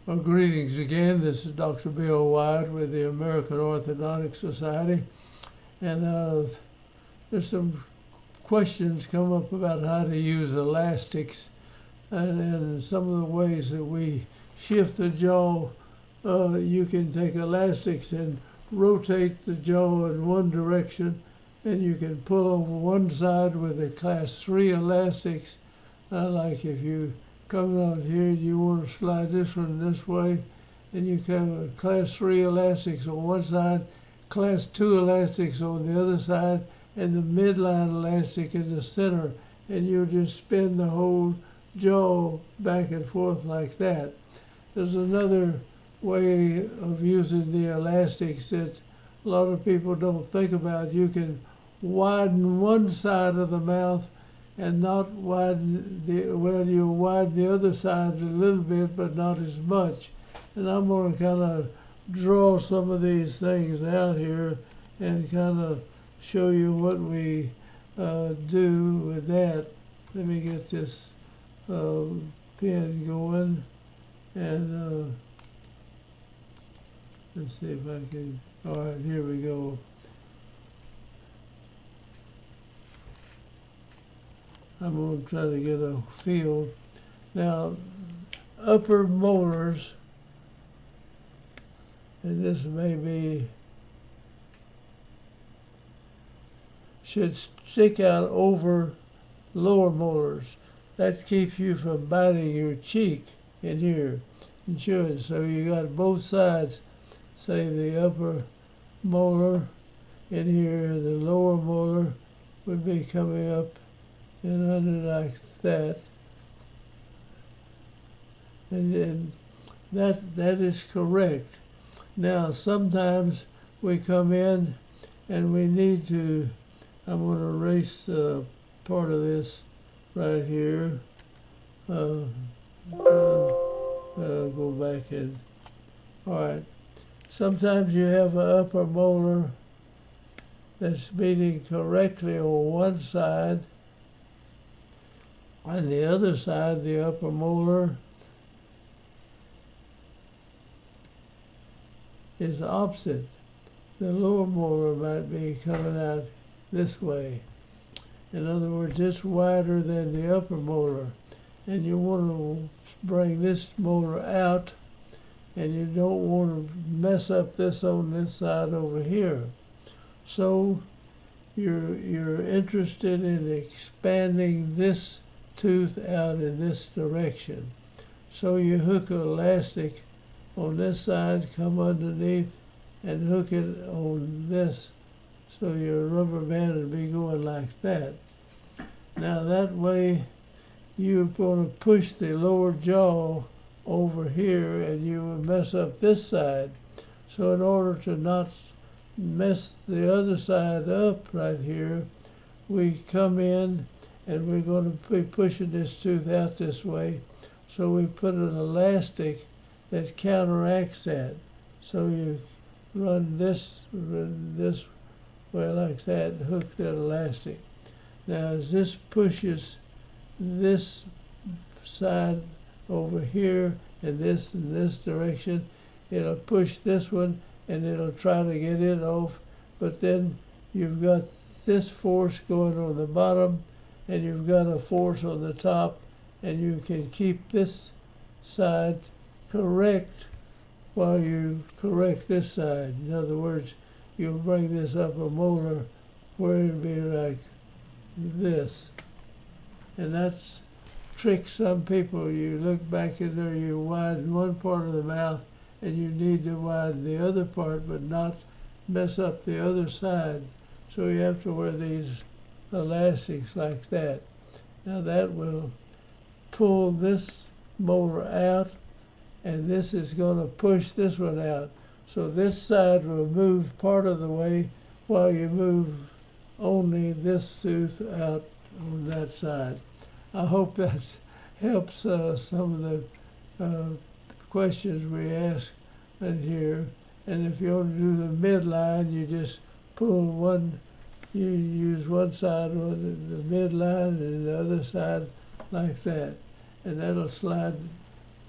Well, greetings again. This is Dr. Bill White with the American Orthodontic Society. And there's some questions come up about how to use elastics and some of the ways that we shift the jaw. You can take elastics and rotate the jaw in one direction, and you can pull over one side with the class 3 elastics. Like if you come out here and you want to slide this one this way, and you can class 3 elastics on one side, class 2 elastics on the other side, and the midline elastic in the center, and you just spin the whole jaw back and forth like that. There's another way of using the elastics that a lot of people don't think about. You can widen one side of the mouth and not widen you widen the other side a little bit, but not as much. And I'm going to kind of draw some of these things out here and kind of show you what we do with that. Let me get this pen going, and let's see if I can. All right, here we go. I'm going to try to get a feel. Now, upper molars, and this may be, should stick out over lower molars. That keeps you from biting your cheek in here. It should. So you got both sides, say the upper molar in here, the lower molar would be coming up and under like that. And that is correct. Now sometimes we come in and we need to, I'm going to erase part of this right here. Go back in. All right. Sometimes you have an upper molar that's meeting correctly on one side, and the other side, the upper molar, is opposite. The lower molar might be coming out this way. In other words, it's wider than the upper molar, and you want to bring this molar out, and you don't want to mess up this on this side over here. So you're interested in expanding this tooth out in this direction. So you hook an elastic on this side, come underneath, and hook it on this. So your rubber band would be going like that. Now that way you're going to push the lower jaw over here, and you will mess up this side. So in order to not mess the other side up right here, we come in and we're going to be pushing this tooth out this way. So we put an elastic that counteracts that. So you run this way like that and hook that elastic. Now as this pushes this side over here and this direction, it'll push this one and it'll try to get it off, but then you've got this force going on the bottom and you've got a force on the top, and you can keep this side correct while you correct this side. In other words, you'll bring this upper molar where it'll be like this. And that's tricks some people. You look back in there, you widen one part of the mouth, and you need to widen the other part, but not mess up the other side. So you have to wear these elastics like that. Now that will pull this molar out, and this is going to push this one out. So this side will move part of the way while you move only this tooth out on that side. I hope that helps some of the questions we ask in here. And if you want to do the midline, you just pull one, you use one side on the midline and the other side like that. And that'll slide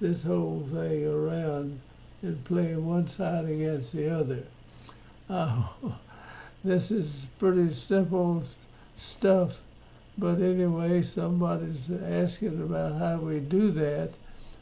this whole thing around and play one side against the other. This is pretty simple stuff, but anyway, somebody's asking about how we do that.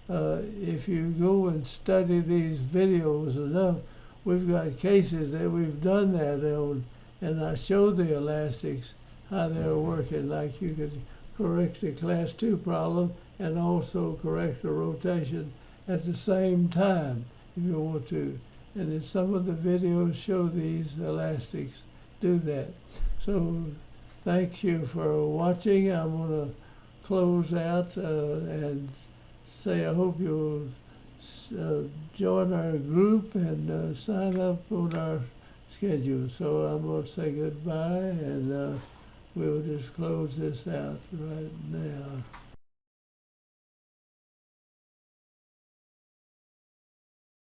If you go and study these videos enough, we've got cases that we've done that on, and I show the elastics, how they're working, like you could correct a class 2 problem and also correct a rotation at the same time if you want to. And then some of the videos show these elastics do that. So thank you for watching. I'm going to close out and say I hope you'll join our group and sign up on our schedule. So I'm going to say goodbye, and we'll just close this out right now.